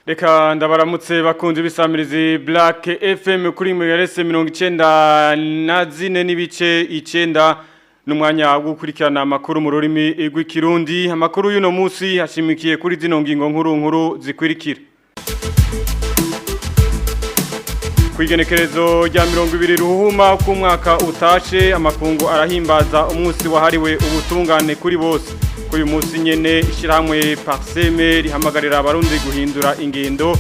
Reka ndabaramutse bakunze bisamirizi Black FM kuri Mwerese 94 n'ibice 9 n'umwanya wo gukurikirana amakuru mu rurimi rw'ikirundi. Amakuru y'uno munsi hashimikiye kuri zino ngingo nkuru zikurikira. Kwigenekerezo rya 20 ruhuma ku mwaka utashe amakungu arahimbaza umunsi wahariwe ubutungane kuri bose. Kuri munsi nyene ishiramwe Parseme rihamagarira abarundi guhindura ingendo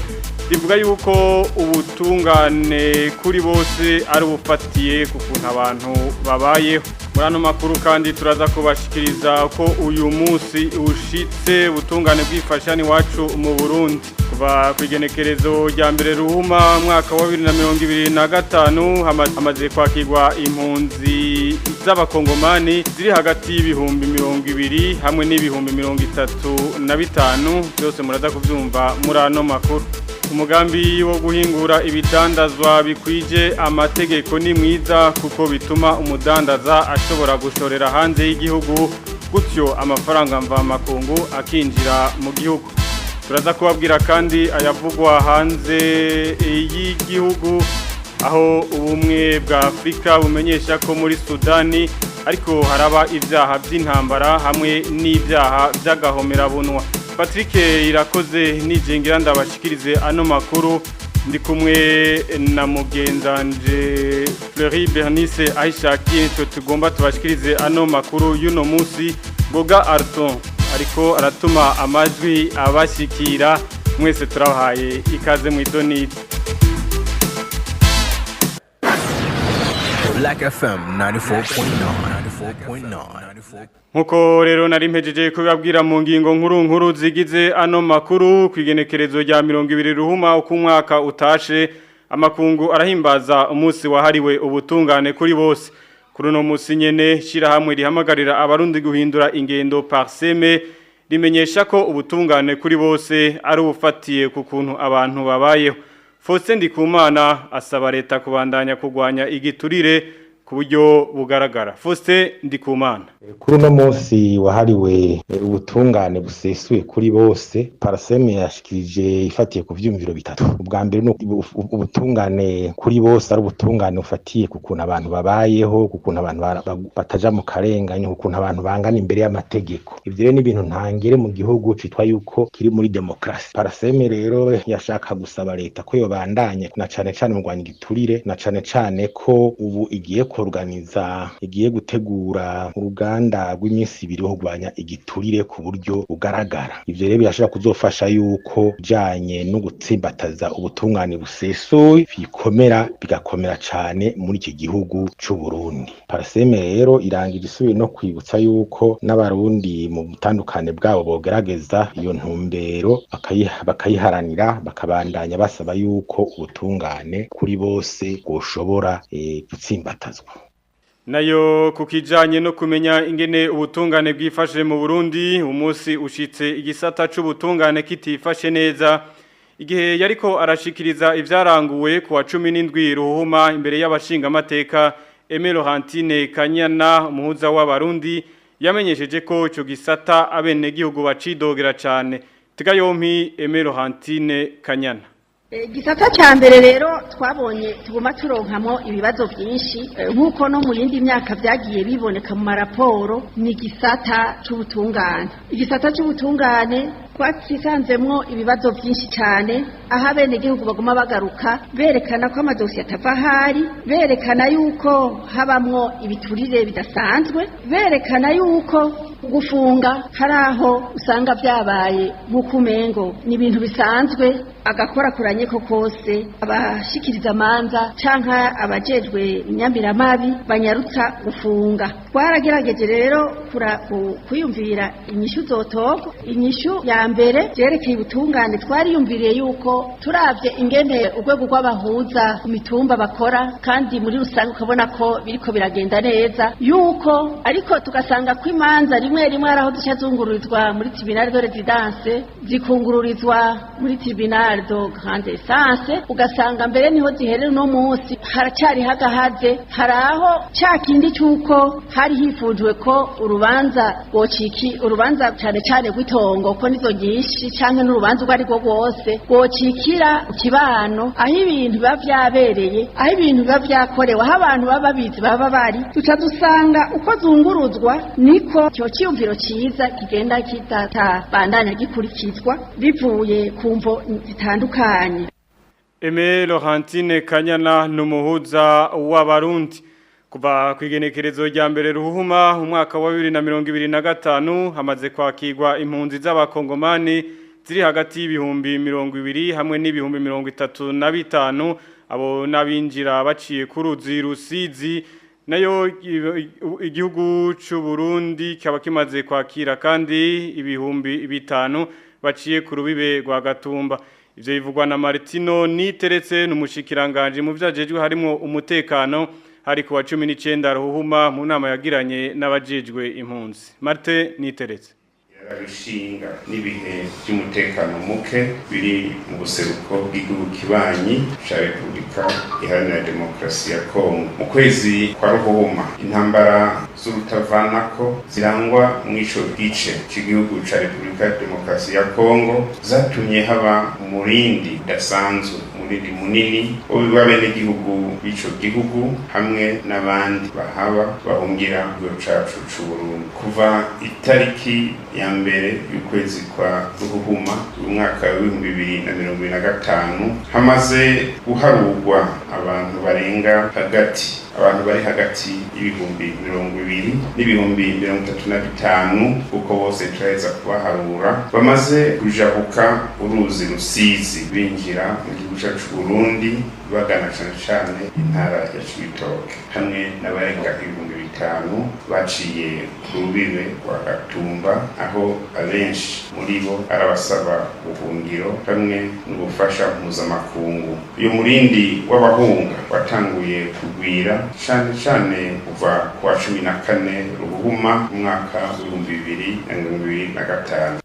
rivuga yuko ubutungane kuri bose ari ubufatiye kukuntu abantu babayeho. Murano makuru kandi turaza kubashikiriza ko uyu munsi ushitse ubutungane bwifashani wacu mu Burundi kuva kwigenekerezo rya 2 ruhuma mwaka wa 2025 hamaze kwakirwa impunzi z'abakongomani ziri hagati y'ibihumbi 200 hamwe n'ibihumbi 35 byose muraza kuvyumva murano makuru. Umugambi wo guhingura ibidandazwa bikwije amategeko ni mwiza kuko bituma umudandaza ashobora gushorera hanze y'igihugu gutyo amafaranga mva makungu akinjira mu gihugu. Turaza kubabwira kandi ayavugwa hanze y'igihugu aho ubumwe bwa Afrika bumenyesha ko muri Sudani ariko haraba ivyaha by'intambara hamwe n'ivyaha by'agahomera bunwa. Patrick irakoze nijingira ndabashikirize ano makuru ndi kumwe na mugenzanje Fleury Bernice Aishaki nitwe tugomba tubashikirize ano makuru y'uno munsi. Goga Arton ariko aratuma amajwi abashikira mwese turabahaye ikaze mu idonite. Black FM 94.9. Nkuko rero nari mpejeje kubabwira mu ngingo nkuru zigize ano makuru kwigenekerezo rya 20 ruhuma uko mwaka utashe amakungu arahimbaza umunsi wahariwe ubutungane kuri bose. Kuri no munsi nyene shirahamwe rihamagarira abarundi guhindura ingendo Parseme rimenyesha ko ubutungane kuri bose ari ubufatiye ku kuntu abantu babayeho. Faustin Ndikumana asaba leta kubandanya kugwanya igiturire ku buryo bugaragara. Faustin Ndikumana. Kuri no munsi wahariwe ubutungane busesuye kuri bose Parseme yashikirije ifatiye ku vyumviro bitatu. Ubwa mbere no ubutungane kuri bose ari ubutungane ufatiye ku kuntu abantu babayeho, ku kuntu abantu bataja mu karenganya, ku kuntu abantu bangana imbere y'amategeko. Ivyo rero ni ibintu ntangere mu gihugu citwa yuko kiri muri demokrasi. Parseme rero yashaka gusaba leta ko yobandanya na cane mu Rwanda igiturire na cane ko ubu igiye igiye gutegura uruganda rw'iminsi 2 ho kugwanya igiturire ku buryo bugaragara. Ivyo rero birashobora kuzofasha yuko janye no gutsimbataza ubutungane busesuye bigakomera cane muri iki gihugu c'u Burundi. Parseme rero irangije isubiye no kwibutsa yuko n'abarundi mu butandukane bwabo bogerageza iyo ntumbero bakayiharanira bakabandanya basaba yuko ubutungane kuri bose bwoshobora gutsimbatazwa. Nayo kukijanye no kumenya ingene ubutungane bwifashe mu Burundi umunsi ushitse igisata c'ubutungane kitifashe neza igihe yariko arashikiriza ivyaranguwe ku wa 17 ruhuma imbere y'abashinga amateka Aimé Laurentine Kanyana umuhuza w'abarundi yamenyesheje ko ico gisata abene gihugu bacidogera cane. Tega yompi Aimé Laurentine Kanyana. Gisata ca mbere rero twabonye tuguma turonkamo ibibazo byinshi nkuko no mu yindi myaka byagiye biboneka mu maraporo ni gisata c'ubutungane. Igisata c'ubutungane twakisanzemwo ibibazo byinshi cyane aho abene gihugu baguma bagaruka berekana ko amadosiye atava hari, berekana yuko habamwo ibiturire bidasanzwe, berekana yuko gufunga haraho usanga byabaye nk'ukumengo ni ibintu bisanzwe agakora kuranye ko kose abashikiriza manza canka abajejwe inyambiramabi banyarutsa gufunga. Twaragerageje rero kuyumvira inyishu zotoko. Inyishu ya mbere jerekeye ubutungane twariyumviriye yuko turavye ingene urwego rw'abahuza ku mitumba bakora kandi muri rusange ukabona ko biriko biragenda neza yuko ariko tugasanga ko imanza rimwe rimwe araho duca zungururizwa muri tribunal de residence zikungururizwa muri tribunal de grande instance ugasanga mbere niho ziherera no munsi haracari hagahaze haraho cakindi cyuko hari hifujwe ko urubanza cyane cyane gwitongo ko nizo nyinshi canke n'urubanza rwari rwo rwose gocikira kibano aho ibintu biba vyabereye aho ibintu biba vyakorewe aho abantu baba babizi baba bari tuca dusanga uko zunguruzwa niko cyo cyumviro ciza kigenda kitata bandanya gikurikizwa bivuye ku mvo zitandukanye. Aimé Laurentine Kanyana numuhuza w'abarundi kuva kwigenekerezo rya mbere ruhuma umwaka wa 2025 hamaze kwakirwa impunzi z'abakongomani ziri hagati y'ibihumbi 200 hamwe n'ibihumbi 35 abo nabinjira baciye ku ruzi Rusizi nayo igihugu cy'u Burundi kaba kimaze kwakira kandi ibihumbi 5 baciye ku rubibe rwa Gatumba. Ivyo bivugwa na Martino Niteretse n'umushikiranganje mu vyajejwe harimo umutekano hari kuwa 19 ruhuma mu nama yagiranye n'abajejwe impunzi. Marte Niteretse Yarabishinga n'ibihe by'umutekano muke biri mu buseruko bw'igihugu kibanyi ca Republika Iharanira Demokarasi ya Kongo. Mu kwezi kwa Ruhuma intambara z'urutavanako zirangwa mw'ico gice cy'igihugu ca Republika ya Demokarasi ya Kongo zatumye haba umurindi udasanzwe umurindi munini w'abene gihugu b'ico gihugu hamwe n'abandi bahaba bahungira mu cacu c'u Burundi kuva itariki ya mbere y'ukwezi kwa Ruhuma umwaka wa 2025 hamaze guharurwa abantu bari hagati y'ibihumbi 200 n'ibihumbi 35 uko bose turaheza kubaharura bamaze kujabuka uruzi Rusizi binjira mu gihugu cyacu Burundi bagana cyane intara ya Cibitoke hamwe n'abarenga 5,000 baciye ku rubibe rwa Gatumba aho abenshi muri bo arabasaba ubuhungiro hamwe n'ubufasha mpuzamakungu. Uyu murindi w'abahunga watanguye kugwira cyane kuva kwa 14 Ruhuma umwaka wa 2025.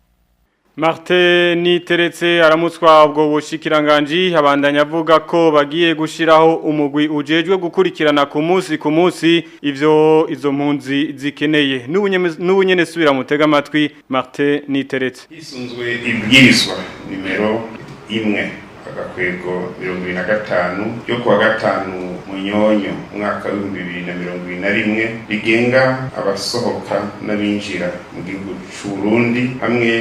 Martin Niteretse aramutswa ubwo bushikiranganje habandanya avuga ko bagiye gushiraho umugwi ujejwe gukurikirana ku munsi ivyo izo mpunzi zikeneye n'ubunyene subira mutega amatwi Martin Niteretse isunzwe ibwirizwa nimero 1 agakwego 2025 yo kuwa 5 Munyonyo umwaka wa 2021 rigenga abasohoka n'abinjira mu gihugu cy'u Burundi hamwe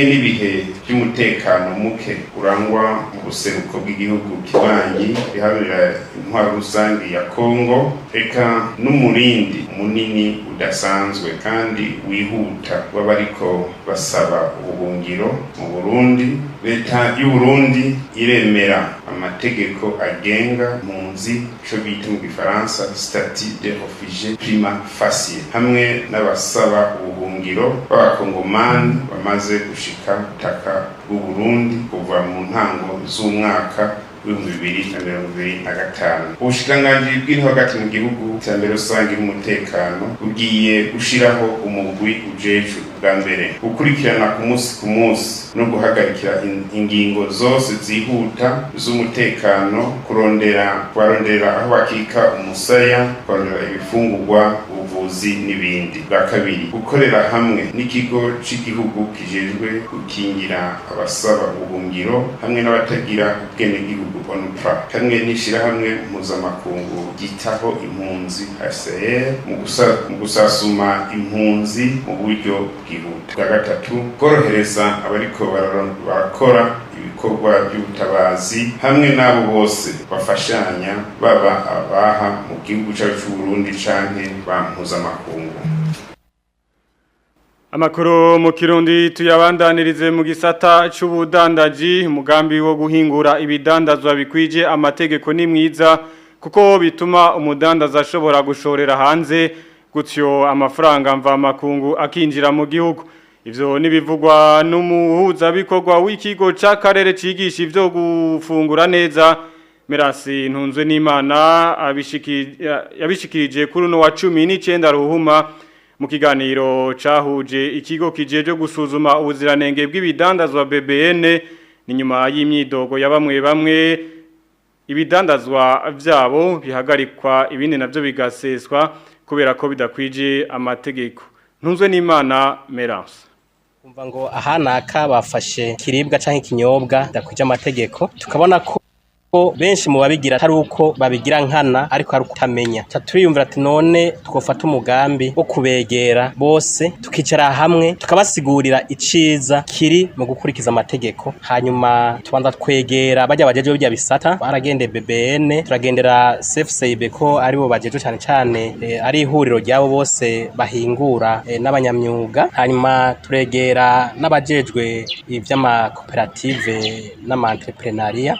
n'ibihe by'umutekano muke urangwa mu buseruko bw'igihugu kibanyi bihabira intwaro rusange ya Kongo eka n'umurindi munini udasanzwe kandi wihuta w'abariko basaba ubuhungiro mu Burundi. Leta y'u Burundi iremera amategeko agenga impunzi cyo bita mu Gifaransa statut de réfugié prima facie hamwe n'abasaba ubuhungiro b'abakongomani bamaze gushika butaka bw'u Burundi kuva mu ntango z'umwaka 2025. Ubushikiranganji bw'intwaro hagati mu gihugu cyambere rusange n'umutekano ugiye gushiraho umugwi ujejwe bwa mbere gukurikirana ku munsi no guhagarikira ingingo zose zihuta z'umutekano kurondera aho bakika umusaya kurondera ibifungurwa ubuvuzi n'ibindi. Bwa kabiri gukorera hamwe n'ikigo cy'igihugu kijejwe gukingira abasaba ubuhungiro hamwe n'abatagira ubwenegihugu ONUPRA hamwe n'ishirahamwe mpuzamakungu gitaho impunzi HCR mu gusasuma impunzi mu buryo bwihuta. Bwa gatatu korohereza abariko barakora ibikorwa by'ubutabazi hamwe n'abo bose bafashanya baba abaha mu gihugu cyacu Burundi canke ba mpuzamakungu. Amakuru mu Kirundi tuyabandanirize mu gisata c'ubudandaji umugambi wo guhingura ibidandazwa bikwije amategeko ni mwiza kuko bituma umudandaza ashobora gushorera hanze gutyo amafaranga mva makungu akinjira mu gihugu. Ivyo nibivugwa n'umuhuza bikorwa w'ikigo c'akarere cigisha ivyo gufungura neza Merasi Ntunzwe n'Imana yabishikirije kuri no wa 19 Ruhuma mu kiganiro cahuje ikigo kijeje gusuzuma ubuziranenge bw'ibidandazwa BBN ni nyuma y'imyidogo ya bamwe ibidandazwa vyabo bihagarikwa ibindi navyo bigaseswa kubera ko bidakwije amategeko. Ntunzwe n'Imana Merance. Kumva ngo ahanaka bafashe kiribwa canke ikinyobwa bidakwije amategeko tukabona ko benshi mu babigira atari uko babigira nkana ariko ari ukutamenya. Turiyumvira ati none twofata umugambi wo kubegera bose tukicara hamwe tukabasigurira iciza kiri mu gukurikiza amategeko, hanyuma tubanza twegera bajya bajeje bya bisata baragende BBN turagendera CFCB ko ari bo bajeje cyane cyane ari ihuriro ryabo bose bahingura n'abanyamyuga, hanyuma turegera n'abajejwe ivy'amakoperative n'ama-entrepreneuria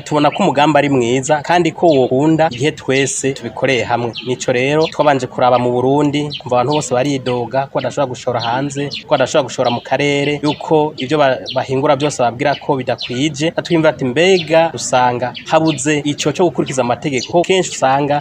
tubona ko umugambi ari mwiza kandi ko wokunda igihe twese tubikoreye hamwe. Nico rero twabanje kuraba mu Burundi kumva abantu bose baridoga ko badashobora gushora hanze, ko badashobora gushora mu karere, yuko ivyo bahingura byose babwira ko bidakwije. Twimva ati mbega usanga habuze ico cyo gukurikiza amategeko, kenshi usanga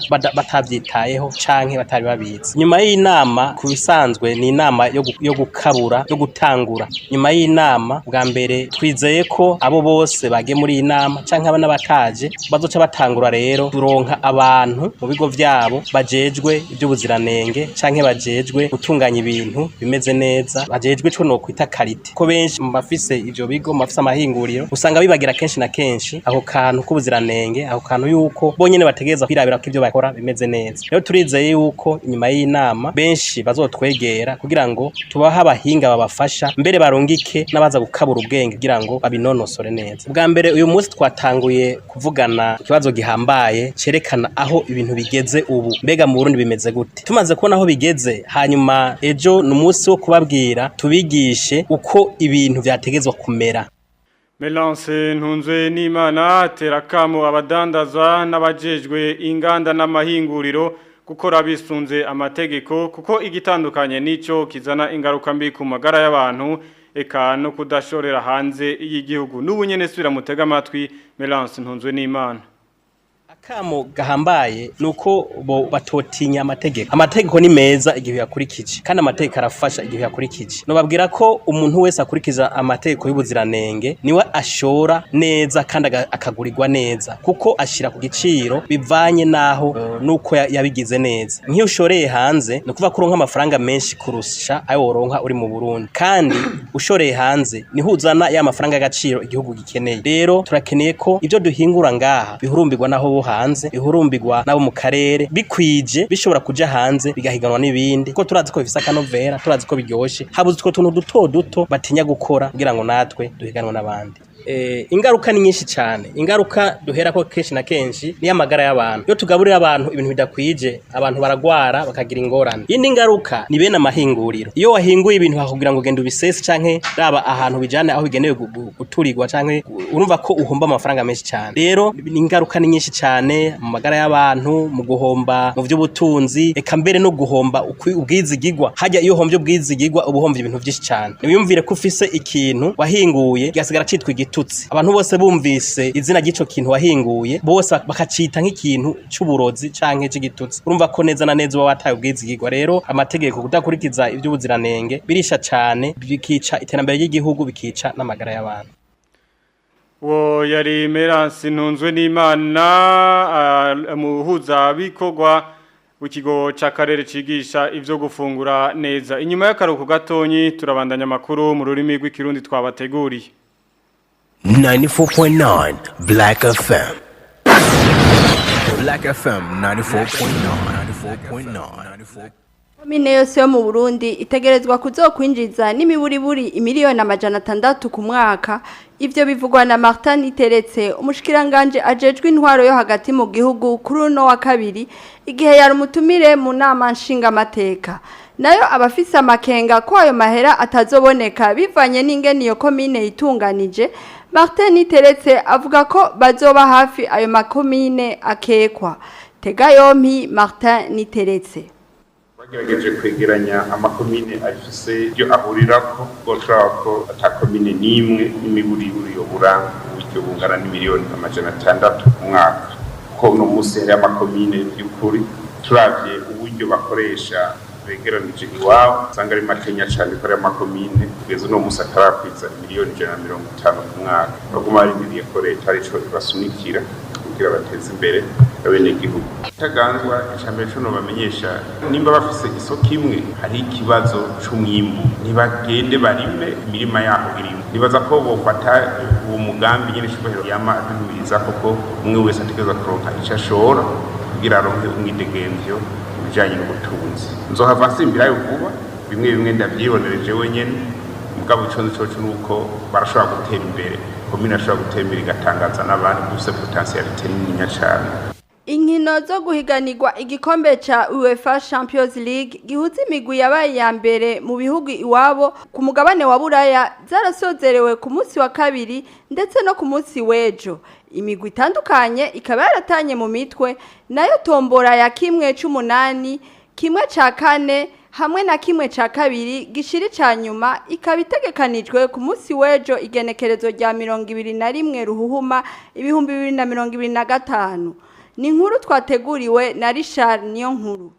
batavyitayeho canke batari babizi. Nyuma y'inama kubisanzwe ni inama yo gukabura yo gutangura. Nyuma y'inama bwa mbere twizeye ko abo bose bage muri inama canke n'abataje bazoca batangura rero turonka abantu mu bigo vyabo bajejwe iby'ubuziranenge canke bajejwe gutunganya ibintu bimeze neza, bajejwe cyo no kwita karite. Ko benshi mu bafise ivyo bigo mu bafise amahinguriro usanga bibagira kenshi na kenshi aho kantu k'ubuziranenge, aho kantu yuko bonyene bategeza kwirabira ko ivyo bakora bimeze neza. Rero turizeye yuko inyuma y'inama benshi bazotwegera kugira ngo tubaha abahinga babafasha mbere barungike n'abaza gukabura ubwenge kugira ngo babinonosore neza. Bwa mbere uyu munsi twatanguye kuvugana ikibazo gihambaye cerekana aho ibintu bigeze ubu, mbega mu Burundi bimeze gute. Tumaze kubona aho bigeze, hanyuma ejo n'umunsi wo kubabwira tubigishe uko ibintu vyategezwa kumera. Melance Ntunzwe n'Imana terakamo abadandaza n'abajejwe inganda n'amahinguriro gukora bisunze amategeko kuko igitandukanye nico kizana ingaruka mbi ku magara y'abantu eka no kudashorera hanze y'igihugu. N'ubunyene sura mutega amatwi Melance Ntunzwe n'Imana. Akamo gahambaye nuko bo batotinya amategeko. Amategeko ni meza igihe yakurikije kandi amategeko arafasha igihe yakurikije. No babwira ko umuntu wese akurikiza amategeko y'ubuziranenge niwe ashora neza kandi akagurirwa neza kuko ashira ku giciro bivanye naho nuko yabigize neza. Nk'iyo ushoreye hanze no kuva kuronka amafaranga menshi kurusha ayo woronka uri mu Burundi, kandi ushoreye hanze niho uzana ya mafaranga y'agaciro igihugu gikeneye. Rero turakeneye ko ivyo duhingura ngaha bihurumbirwa naho hanze, bihurumbirwa nabo mu karere bikwije bishobora kuja hanze bigahiganwa n'ibindi kuko turazi ko bifisa kanovera, turazi ko biryoshe, habuze utwo tuntu duto batinya gukora kugira ngo natwe duhiganwa n'abandi. Ingaruka ni nyinshi cyane. Ingaruka duhera ko kenshi na kenshi ni amagara y'abantu. Iyo tugaburira abantu ibintu bidakwije, abantu baragwara bakagira ingorane. Indi ngaruka ni bene amahinguriro. Iyo wahinguye ibintu hakugira ngo genda ubisese canke raba ahantu bijane aho bigenewe guturirwa canke urumva ko uhomba amafaranga menshi cyane. Rero ingaruka ni nyinshi cyane mu magara y'abantu, mu guhomba mu by'ubutunzi, eka mbere no guhomba ubwizigirwa. Hajya iyo hombye ubwizigirwa ubuhomvye ibintu byinshi cyane. Niyumvire ko ufise ikintu wahinguye gasigara citwa abantu bose bumvise izina ry'ico kintu wahinguye bose bakacita nk'ikintu c'uburozi canke c'igitutsi. Urumva ko neza na neza uba wataye ubwizigirwa. Rero amategeko kudakurikiza ivy'ubuziranenge birisha cane, bikica iterambere ry'igihugu, bikica n'amagara y'abantu. Wo yari Melance Ntunzwe n'Imana muhuza bikorwa ukigo c'akarere cigisha ivyo gufungura neza. Inyuma y'akaruhuko gatonyi turabandanya makuru mu rurimi rw'ikirundi twabateguriye. 94.9 Black FM. Black FM 94.9. Komine yose yo mu Burundi itegerezwa kuzokwinjiza n'imiburiburi imiliyoni 600 ku mwaka. Ivyo bivugwa na Martin Iteretse, umushikiranganje ajejwe intwaro yo hagati mu gihugu kuri uno wa kabiri igihe yari umutumire mu nama nshinga mateka. Nayo abafise amakenga ko ayo mahera atazoboneka bivanye n'ingene iyo komine itunganije. Martin Iteretse avuga ko bazoba hafi ayo makomine akekwa. Tega yompi Martin Iteretse. Bagerageje kwegeranya amakomine afise ibyo ahurirako ko atakomine n'imwe n'imiburiburi yo buranga uburyo bungana n'imiliyoni 600 ku mwaka. Ko no musi hari amakomine y'ukuri turavye uburyo bakoresha begeranije iwabo usanga ari makenya cyane ko ari amakomine kugeza uno munsi atarakwiza miliyoni 150 ku mwaka baguma barindiriye ko leta arico ibasunikira kugira bateze imbere abenegihugu. Itaganzwa icambere cyo no bamenyesha nimba bafise isoko imwe hari ikibazo c'umwimbu ntibagende barime imirima yaho irimo nibaza ko bofata uwo mugambi nyene cyubahiro yama aduhuriza koko umwe wese ategeza kuronka icyo ashora kugira aronke umwidegemvyo bijanye n'ubutunzi. Nzohava nsimbirayo vuba bimwe ndavyibonereje wenyene mugabo ico nuko barashobora gutera imbere komine ashobora gutera imbere igatangaza n'abandi dufise potentialite nini cyane. Inkino zo guhiganirwa igikombe ca UEFA Champions League gihuza imigwi yabaye ya mbere mu bihugu iwabo ku mugabane wa Buraya zarasozerewe ku munsi wa kabiri ndetse no ku munsi w'ejo. Imigwi itandukanye ikaba yaratanye mu mitwe nayo tombora ya kimwe c'umunani kimwe ca kane hamwe na kimwe ca kabiri gishiri ca nyuma ikaba itegekanijwe ku munsi w'ejo igenekerezo rya 21 Ruhuhuma 2025. Ni inkuru twateguriwe na Richard Niyonkuru.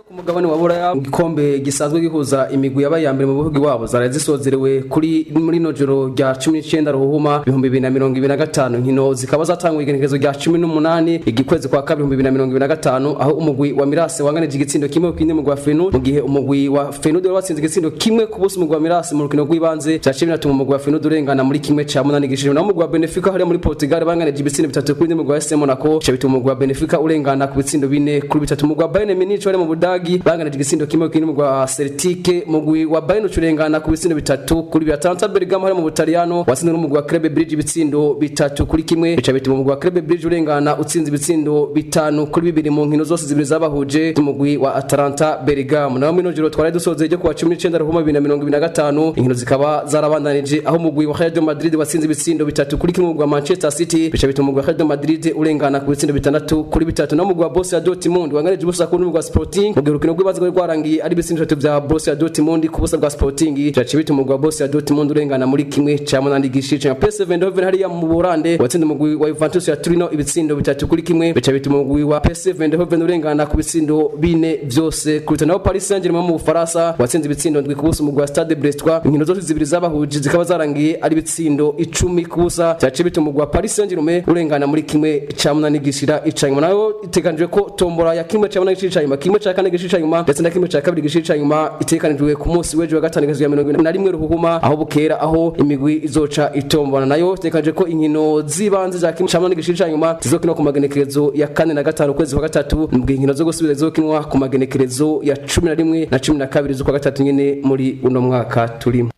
Ku mugabane wa Buraya igikombe gisanzwe gihuza imigwi yabaye ya mbere mu bihugu iwabo zarazisozerewe kuri muri nojoro rya 19 Ruhuma 2025 nkino zikaba zatanguye igenekerezo rya 18 igikwezi kwa kabiri 2025 aho umugwi wa Mirase wanganije igitsindo kimwe ku mugwi wa Feyenoord mu gihe umugwi wa Feyenoord watsinze igitsindo kimwe ku buso umugwi wa Mirase mu rukino rw'ibanze cya 13 umugwi wa Feyenoord urengana muri kimwe cya 8 gishije na umugwi wa Benfica hari muri Portugal banganije ibitsindo 3 kuri umugwi wa AS Monaco cyo bituma umugwi wa Benfica urengana ku bitsindo 4 kuri 3 umugwi wa Bayern Munich wari mu Budagi banganije igisindo kimwe kuri umugwi wa Celtic mugwi wa Bayern urengana ku bitsindo 3 kuri Atalanta Bergamo hari mu Butaliyano watsinze n'umugwi wa Club Brugge ibitsindo 3 kuri kimwe bica bituma umugwi wa Club Brugge urengana utsinze ibitsindo 5 kuri 2 mu nkino zose zibiri zabahuje umugwi wa Atalanta Bergamo naho mino jiro twari dusoze ryo kwa 19 Ruhuma 2025 inkino zikaba zarabandanije aho umugwi wa Real Madrid watsinze ibitsindo 3 kuri kimwe umugwi wa Manchester City bica bituma umugwi wa Real Madrid urengana ku bitsindo 6 kuri 3 naho umugwi wa Borussia Dortmund wanganije ubusa ku n'umugwi wa Sporting mu rukino rw'ibanze rwarangiye ari ibitsindo 3 bya Borussia Dortmund ku busa bwa Sporting cyaciye bituma umugwi wa Borussia Dortmund urengana muri kimwe cya 8 gishije PSV Eindhoven hariya mu Buholande watsinze umugwi wa Juventus ya Turino ibitsindo 3 kuri kimwe bica bituma umugwi wa PSV Eindhoven urengana ku bitsindo 4 byose kuri naho Paris Saint-Germain mu Bufaransa watsinze ibitsindo 2 ku busa umugwi wa Stade Brestois inkino zose zibiri zabahuje zikaba zarangiye ari ibitsindo 10 ku busa cyaciye bituma umugwi wa Paris Saint-Germain urengana muri kimwe cya 8 gishira icanyuma naho iteganijwe ko tombora ya kimwe cya 8 gishira icanyuma kimwe cya 4 gishira icanyuma ndetse na kimwe cya kabiri gishira icanyuma itekanijwe ku munsi w'ejo wa gatanu ya 21 Ruhuma aho bukera aho imigwi izoca itombona nayo itekanije ko inkino zibanze za kimwe cya 8 gishira icanyuma zizokinwa ku magenekerezo ya 4 na 5 kwezi kwa gatatu mu inkino zo gusubira zizokinwa ku magenekerezo ya 11 na 12 z'ukwa gatatu nyene muri uno mwaka turimo.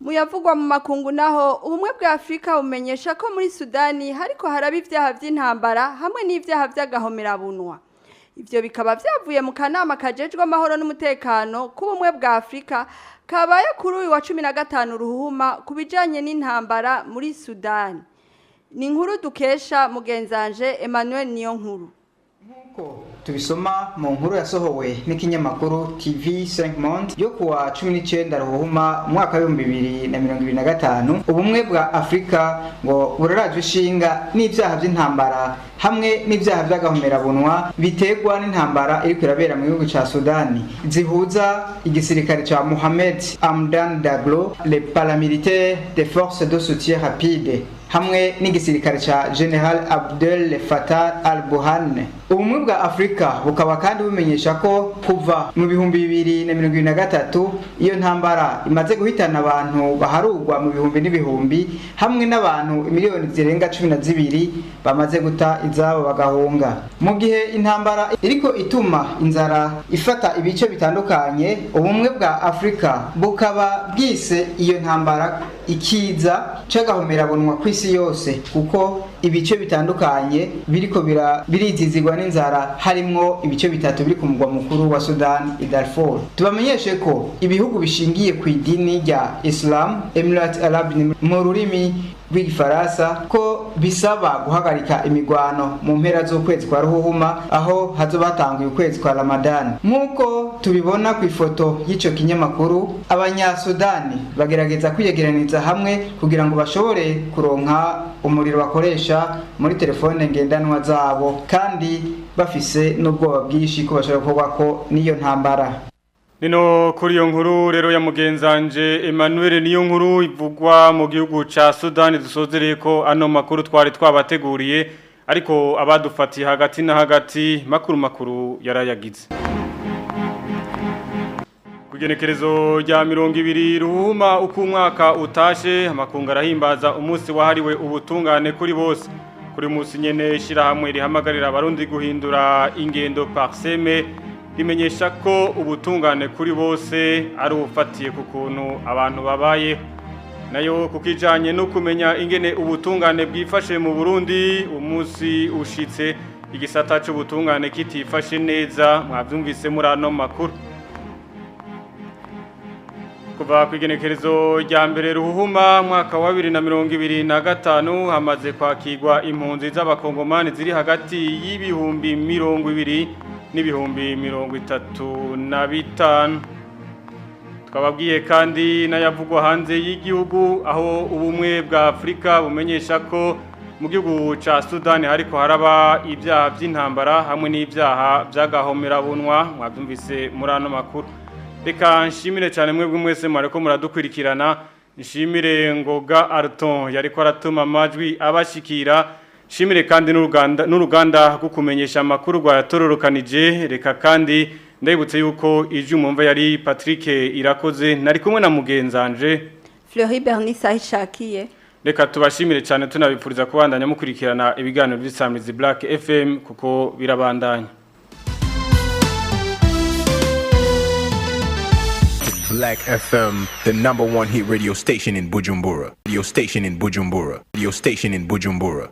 Muyavugwa mu makungu naho ubumwe bwa Afrika bumenyesha ko muri Sudani hariko haraba ivyaha vy'intambara hamwe n'ivyaha vy'agahomerabunwa. Ivyo bikaba vyavuye mu kanama kajejwe amahoro n'umutekano k'ubumwe bwa Afrika kabaye kuri uyu wa 15 Ruhuma kubijanye n'intambara muri Sudani. Ni inkuru dukesha mugenzanje Emmanuel Niyonkuru. Nkuko tubisoma mu nkuru yasohowe n'ikinyamakuru TV5 Monde yo kuwa 19 Ruhuma mwaka wa 2025 ubumwe bwa Afrika ngo buraraje ishinga n'ivyaha by'intambara hamwe n'ivyaha by'agahomerabunwa bitegwa n'intambara iri kwirabera mu gihugu ca Sudani zihuza igisirikare ca Mohamed Hamdan Daglo les paramilitaires des forces de soutien rapide hamwe n'igisirikare ca General Abdel Fattah al-Burhan. Ubumwe bwa Afrika bukaba kandi bumenyesha ko kuva mu 2023 iyo ntambara imaze guhitana abantu baharugwa mu bihumbi n'ibihumbi hamwe n'abantu miliyoni zirenga 12 bamaze guta izabo bagahunga. Mu gihe intambara iriko ituma inzara ifata ibice bitandukanye ubumwe bwa Afrika bukaba bwise iyo ntambara ikiza c'agahomerabunwa kw'isi yose kuko ibice bitandukanye biriko birizizigwa n'inzara harimwo ibice bitatu biri ku mugwa mukuru wa Sudan Darfur. Tubamenyeshe ko ibihugu bishingiye ku idini rya Islam Emirates Arab mu rurimi rw'igifaransa ko bisaba guhagarika imigwano mu mpera z'ukwezi kwa Ruhuma aho hazobatanguye ukwezi kwa Ramadan. Nkuko tubibona ku ifoto y'ico kinyamakuru abanyasudani bagerageza kwiyegeraniza hamwe kugira ngo bashobore kuronka kuronka umuriro bakoresha muri telefone ngendanwa zabo kandi bafise n'ubwoba bwinshi ko bashobora gukorwako n'iyo ntambara. Nino kuri iyo nkuru rero ya mugenzanje Emmanuel niyo nkuru ivugwa mu gihugu ca Sudan dusozereye ko ano makuru twari twabateguriye ariko abadufatiye hagati na hagati makuru yarayagize. Kugenekerezo rya 20 ruhuma uko umwaka utashe amakungu arahimbaza umunsi wahariwe ubutungane kuri bose. Kuri musi nyene shirahamwe rihamagarira abarundi guhindura ingendo parseme rimenyesha ko ubutungane kuri bose ari ufatiye ku kuntu abantu babaye nayo kukijanye no kumenya ingene ubutungane bwifashe mu Burundi umunsi ushitse igisata c'ubutungane kitifashe neza mwavyumvise muri ano makuru kuva kwigenekerezo rya mbere ruhuma mwaka wa 2025 hamaze kwakirwa impunzi z'abakongomani ziri hagati y'ibihumbi 200 n'ibihumbi 35 twababwiye kandi nayavugwa hanze y'igihugu aho ubumwe bwa Afrika bumenyesha ko mu gihugu ca Sudan hariko haraba ibyaha by'intambara hamwe n'ibyaha byagahomera bunwa mwabyumvise muri ano makuru reka nshimire cyane mwebwe mwese mwareko muradukurikirana nshimire Ngoga Arton yariko aratuma amajwi abashikira shimire kandi n'uruganda rwo kumenyesha amakuru rwayatororokanije reka kandi ndabibutse yuko ijumumva yari Patrick Irakoze nari kumwe na mugenzanje Fleury Bernisa Ishakiye reka tubashimire cyane tunabipfuriza kubandanya mukurikirana ibiganiro by'Isamirizi Black FM kuko birabandanya Black FM, the #1 hit radio station in Bujumbura. Radio station in Bujumbura. Radio station in Bujumbura.